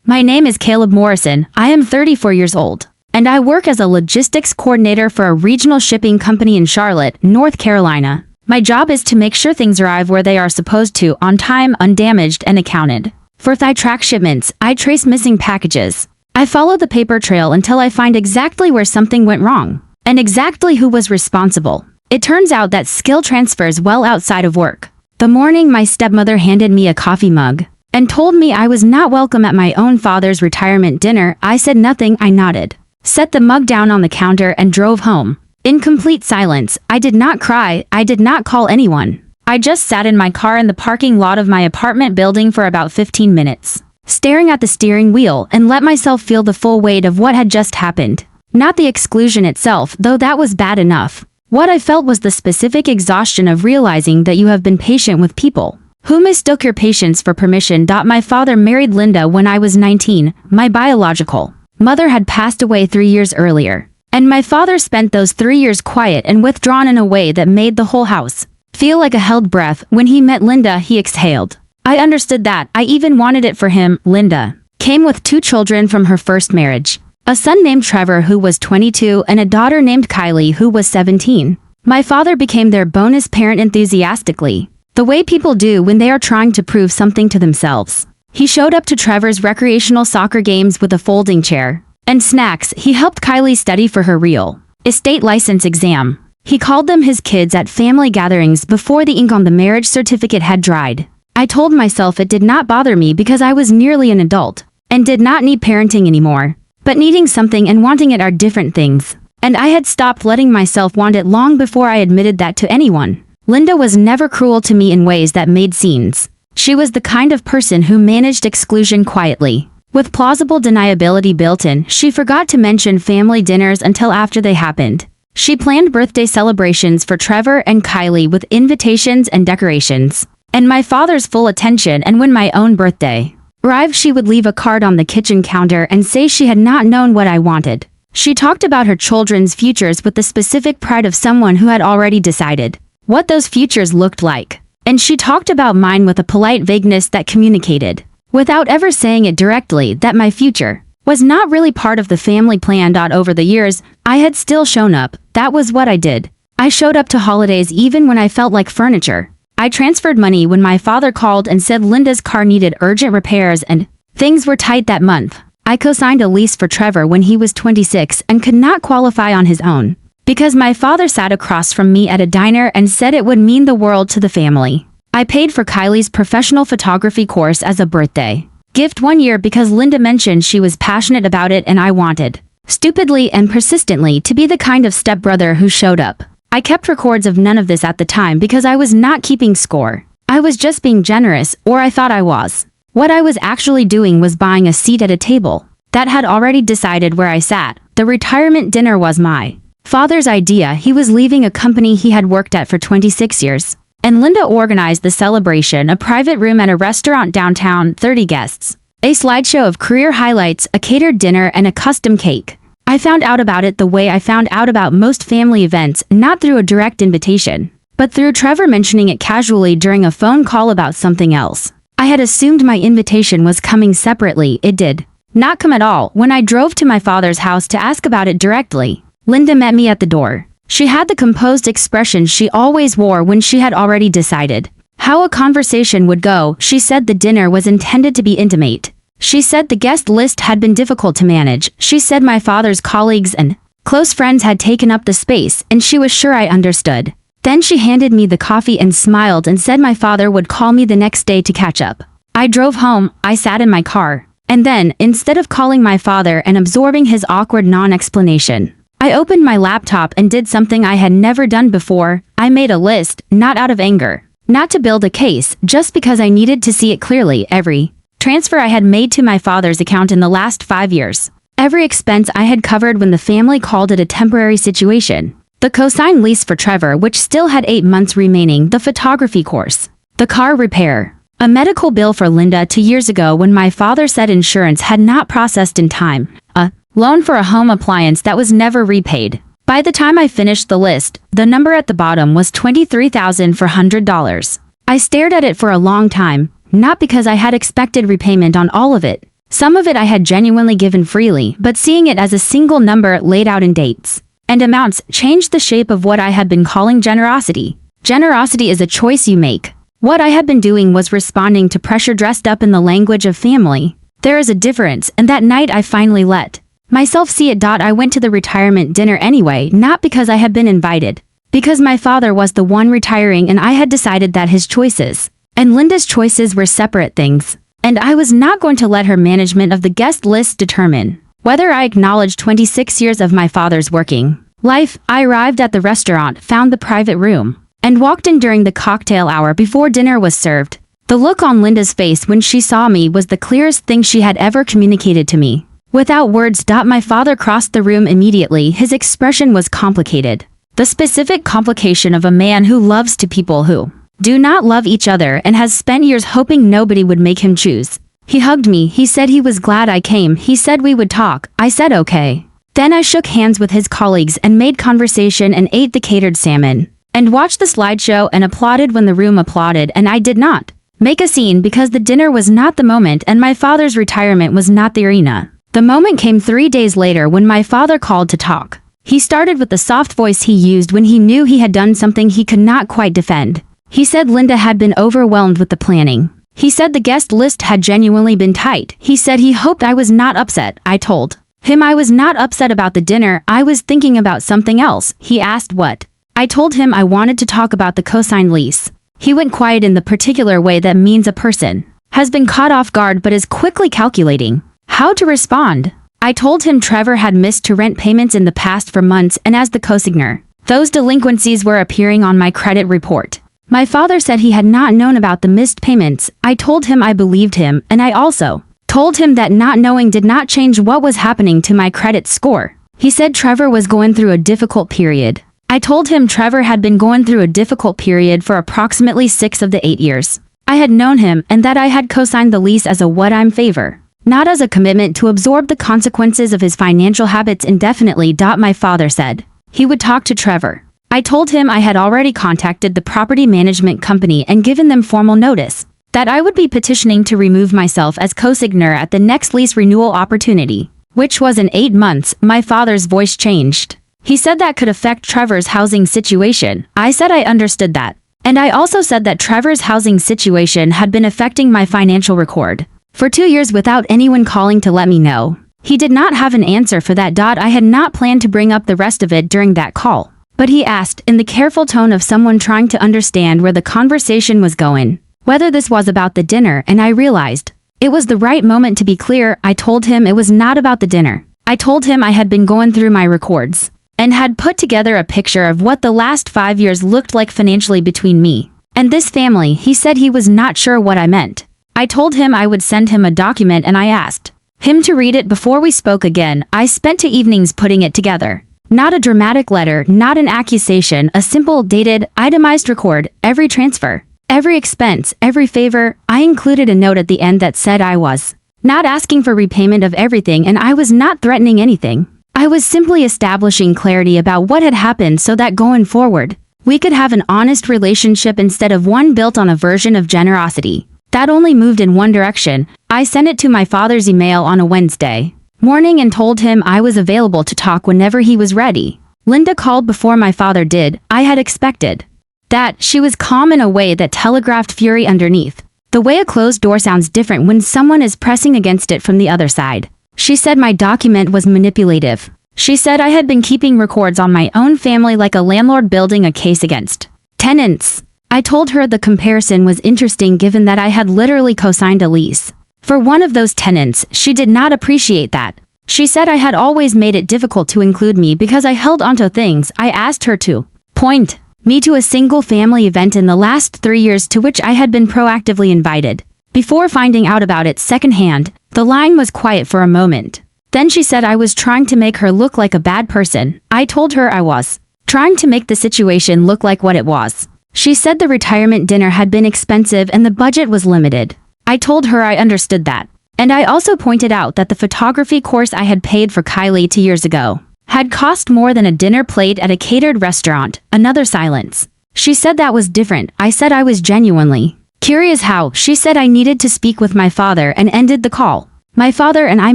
My name is Caleb Morrison. I am 34 years old, and I work as a logistics coordinator for a regional shipping company in Charlotte, North Carolina. My job is to make sure things arrive where they are supposed to, on time, undamaged, and accounted for. I track shipments. I trace missing packages. I follow the paper trail until I find exactly where something went wrong and exactly who was responsible. It turns out that skill transfers well outside of work. The morning my stepmother handed me a coffee mug and told me I was not welcome at my own father's retirement dinner, I said nothing. I nodded, set the mug down on the counter, and drove home. In complete silence. I did not cry. I did not call anyone. I just sat in my car in the parking lot of my apartment building for about 15 minutes, staring at the steering wheel, and let myself feel the full weight of what had just happened. Not the exclusion itself, though that was bad enough. What I felt was the specific exhaustion of realizing that you have been patient with people who mistook your patience for permission. My father married Linda when I was 19. My biological mother had passed away 3 years earlier, and my father spent those 3 years quiet and withdrawn in a way that made the whole house feel like a held breath. When he met Linda, he exhaled. I understood that. I even wanted it for him. Linda came with 2 children from her first marriage, a son named Trevor who was 22 and a daughter named Kylie who was 17. My father became their bonus parent enthusiastically, the way people do when they are trying to prove something to themselves. He showed up to Trevor's recreational soccer games with a folding chair and snacks. He helped Kylie study for her real estate license exam. He called them his kids at family gatherings before the ink on the marriage certificate had dried. I told myself it did not bother me because I was nearly an adult and did not need parenting anymore. But needing something and wanting it are different things, and I had stopped letting myself want it long before I admitted that to anyone. Linda was never cruel to me in ways that made scenes. She was the kind of person who managed exclusion quietly, with plausible deniability built in. She forgot to mention family dinners until after they happened. She planned birthday celebrations for Trevor and Kylie with invitations and decorations, and my father's full attention. And when my own birthday arrived, she would leave a card on the kitchen counter and say she had not known what I wanted. She talked about her children's futures with the specific pride of someone who had already decided what those futures looked like. And she talked about mine with a polite vagueness that communicated, without ever saying it directly, that my future was not really part of the family plan. Over the years, I had still shown up. That was what I did. I showed up to holidays even when I felt like furniture. I transferred money when my father called and said Linda's car needed urgent repairs and things were tight that month. I co-signed a lease for Trevor when he was 26 and could not qualify on his own, because my father sat across from me at a diner and said it would mean the world to the family. I paid for Kylie's professional photography course as a birthday gift 1 year because Linda mentioned she was passionate about it, and I wanted, stupidly and persistently, to be the kind of stepbrother who showed up. I kept records of none of this at the time because I was not keeping score. I was just being generous, or I thought I was. What I was actually doing was buying a seat at a table that had already decided where I sat. The retirement dinner was my father's idea. He was leaving a company he had worked at for 26 years. And Linda organized the celebration, a private room at a restaurant downtown, 30 guests, a slideshow of career highlights, a catered dinner, and a custom cake. I found out about it the way I found out about most family events, not through a direct invitation, but through Trevor mentioning it casually during a phone call about something else. I had assumed my invitation was coming separately. It did not come at all. When I drove to my father's house to ask about it directly, Linda met me at the door. She had the composed expression she always wore when she had already decided how a conversation would go. She said the dinner was intended to be intimate. She said the guest list had been difficult to manage. She said my father's colleagues and close friends had taken up the space, and she was sure I understood. Then she handed me the coffee and smiled and said my father would call me the next day to catch up. I drove home. I sat in my car. And then, instead of calling my father and absorbing his awkward non-explanation, I opened my laptop and did something I had never done before. I made a list, not out of anger, not to build a case, just because I needed to see it clearly. Every transfer I had made to my father's account in the last 5 years. Every expense I had covered when the family called it a temporary situation. The co-signed lease for Trevor, which still had 8 months remaining, the photography course, the car repair, a medical bill for Linda 2 years ago when my father said insurance had not processed in time, a loan for a home appliance that was never repaid. By the time I finished the list, the number at the bottom was $23,400. I stared at it for a long time, not because I had expected repayment on all of it, Some of it I had genuinely given freely, but seeing it as a single number laid out in dates and amounts changed the shape of what I had been calling generosity. Generosity is a choice you make. What I had been doing was responding to pressure dressed up in the language of family. There is a difference, and that night I finally let myself see it. I went to the retirement dinner anyway, not because I had been invited, because my father was the one retiring and I had decided that his choices and Linda's choices were separate things, and I was not going to let her management of the guest list determine whether I acknowledged 26 years of my father's working life. I arrived at the restaurant, found the private room, and walked in during the cocktail hour before dinner was served. The look on Linda's face when she saw me was the clearest thing she had ever communicated to me. Without words. My father crossed the room immediately. His expression was complicated. The specific complication of a man who loves two people who do not love each other and has spent years hoping nobody would make him choose. He hugged me. He said he was glad I came. He said we would talk. I said okay. Then I shook hands with his colleagues and made conversation and ate the catered salmon and watched the slideshow and applauded when the room applauded, and I did not make a scene because the dinner was not the moment and my father's retirement was not the arena. The moment came 3 days later when my father called to talk. He started with the soft voice he used when he knew he had done something he could not quite defend. He said Linda had been overwhelmed with the planning. He said the guest list had genuinely been tight. He said he hoped I was not upset. I told him I was not upset about the dinner. I was thinking about something else. He asked what. I told him I wanted to talk about the co-signed lease. He went quiet in the particular way that means a person has been caught off guard but is quickly calculating how to respond. I told him Trevor had missed to rent payments in the past for months, and as the co-signer, those delinquencies were appearing on my credit report. My father said he had not known about the missed payments. I told him I believed him, and I also told him that not knowing did not change what was happening to my credit score. He said Trevor was going through a difficult period. I told him Trevor had been going through a difficult period for approximately 6 of the 8 years I had known him, and that I had co-signed the lease as a what-I'm favor, not as a commitment to absorb the consequences of his financial habits indefinitely. My father said he would talk to Trevor. I told him I had already contacted the property management company and given them formal notice that I would be petitioning to remove myself as co-signer at the next lease renewal opportunity, which was in 8 months. My father's voice changed. He said that could affect Trevor's housing situation. I said I understood that. And I also said that Trevor's housing situation had been affecting my financial record for 2 years without anyone calling to let me know. He did not have an answer for that. I had not planned to bring up the rest of it during that call, but he asked, in the careful tone of someone trying to understand where the conversation was going, whether this was about the dinner, and I realized it was the right moment to be clear. I told him it was not about the dinner. I told him I had been going through my records and had put together a picture of what the last 5 years looked like financially between me and this family. He said he was not sure what I meant. I told him I would send him a document and I asked him to read it before we spoke again. I spent 2 evenings putting it together. Not a dramatic letter, not an accusation, a simple, dated, itemized record, every transfer, every expense, every favor. I included a note at the end that said I was not asking for repayment of everything and I was not threatening anything. I was simply establishing clarity about what had happened so that going forward, we could have an honest relationship instead of one built on a version of generosity that only moved in one direction. I sent it to my father's email on a Wednesday morning and told him I was available to talk whenever he was ready. Linda called before my father did. I had expected that. She was calm in a way that telegraphed fury underneath. The way a closed door sounds different when someone is pressing against it from the other side. She said my document was manipulative. She said I had been keeping records on my own family like a landlord building a case against tenants. I told her the comparison was interesting given that I had literally co-signed a lease for one of those tenants. She did not appreciate that. She said I had always made it difficult to include me because I held onto things. I asked her to point me to a single family event in the last 3 years to which I had been proactively invited. Before finding out about it secondhand, the line was quiet for a moment. Then she said I was trying to make her look like a bad person. I told her I was trying to make the situation look like what it was. She said the retirement dinner had been expensive and the budget was limited. I told her I understood that. And I also pointed out that the photography course I had paid for Kylie 2 years ago had cost more than a dinner plate at a catered restaurant. Another silence. She said that was different. I said I was genuinely curious how. She said I needed to speak with my father and ended the call. My father and I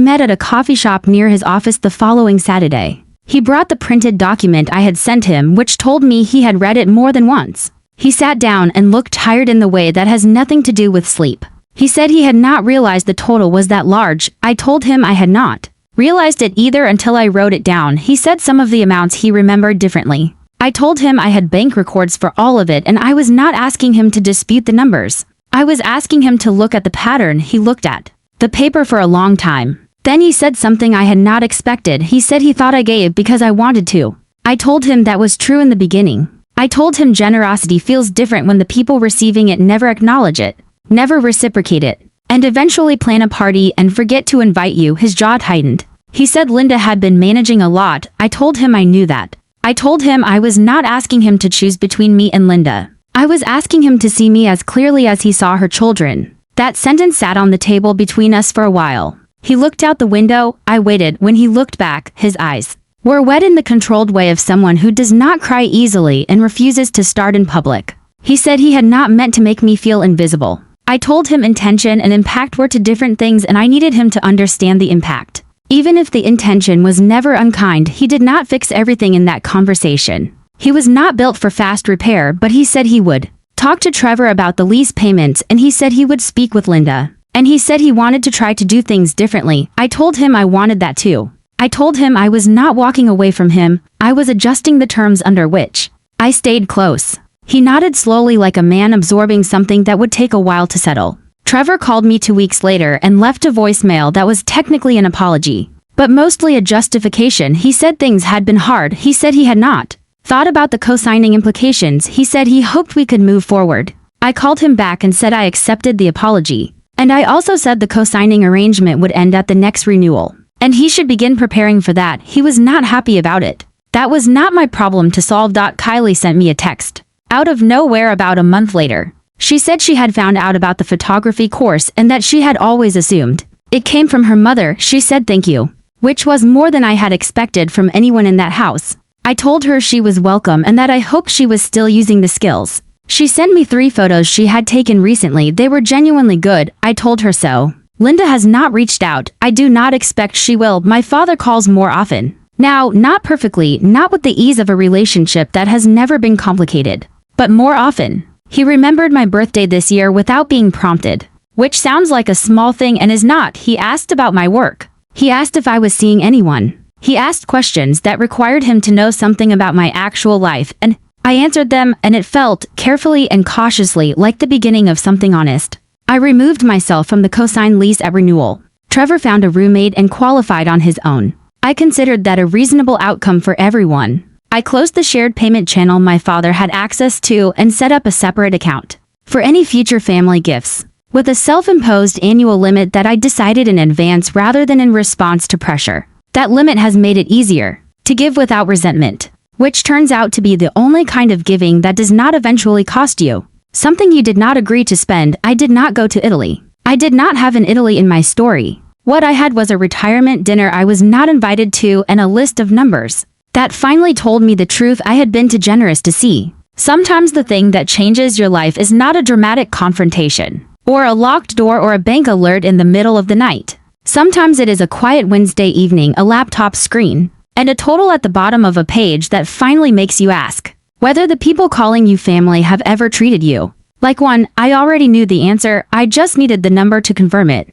met at a coffee shop near his office the following Saturday. He brought the printed document I had sent him, which told me he had read it more than once. He sat down and looked tired in the way that has nothing to do with sleep. He said he had not realized the total was that large. I told him I had not realized it either until I wrote it down. He said some of the amounts he remembered differently. I told him I had bank records for all of it and I was not asking him to dispute the numbers. I was asking him to look at the pattern. He looked at the paper for a long time. Then he said something I had not expected. He said he thought I gave because I wanted to. I told him that was true in the beginning. I told him generosity feels different when the people receiving it never acknowledge it, never reciprocate it, and eventually plan a party and forget to invite you. His jaw tightened. He said Linda had been managing a lot. I told him I knew that. I told him I was not asking him to choose between me and Linda. I was asking him to see me as clearly as he saw her children. That sentence sat on the table between us for a while. He looked out the window. I waited. When he looked back, his eyes were wet in the controlled way of someone who does not cry easily and refuses to start in public. He said he had not meant to make me feel invisible. I told him intention and impact were two different things and I needed him to understand the impact. Even if the intention was never unkind, he did not fix everything in that conversation. He was not built for fast repair, but he said he would talk to Trevor about the lease payments and he said he would speak with Linda. And he said he wanted to try to do things differently. I told him I wanted that too. I told him I was not walking away from him. I was adjusting the terms under which I stayed close. He nodded slowly like a man absorbing something that would take a while to settle. Trevor called me 2 weeks later and left a voicemail that was technically an apology, but mostly a justification. He said things had been hard. He said he had not thought about the co-signing implications. He said he hoped we could move forward. I called him back and said I accepted the apology. And I also said the co-signing arrangement would end at the next renewal, and he should begin preparing for that. He was not happy about it. That was not my problem to solve. Kylie sent me a text out of nowhere about a month later. She said she had found out about the photography course and that she had always assumed it came from her mother. She said thank you, which was more than I had expected from anyone in that house. I told her she was welcome and that I hoped she was still using the skills. She sent me 3 photos she had taken recently. They were genuinely good. I told her so. Linda has not reached out. I do not expect she will. My father calls more often. Now, not perfectly, not with the ease of a relationship that has never been complicated, but more often. He remembered my birthday this year without being prompted, which sounds like a small thing and is not. He asked about my work. He asked if I was seeing anyone. He asked questions that required him to know something about my actual life, and I answered them, and it felt, carefully and cautiously, like the beginning of something honest. I removed myself from the co-signed lease at renewal. Trevor found a roommate and qualified on his own. I considered that a reasonable outcome for everyone. I closed the shared payment channel my father had access to and set up a separate account for any future family gifts, with a self-imposed annual limit that I decided in advance rather than in response to pressure. That limit has made it easier to give without resentment, which turns out to be the only kind of giving that does not eventually cost you something you did not agree to spend. I did not go to Italy. I did not have an Italy in my story. What I had was a retirement dinner I was not invited to and a list of numbers that finally told me the truth I had been too generous to see. Sometimes the thing that changes your life is not a dramatic confrontation, or a locked door or a bank alert in the middle of the night. Sometimes it is a quiet Wednesday evening, a laptop screen, and a total at the bottom of a page that finally makes you ask whether the people calling you family have ever treated you like one. I already knew the answer, I just needed the number to confirm it.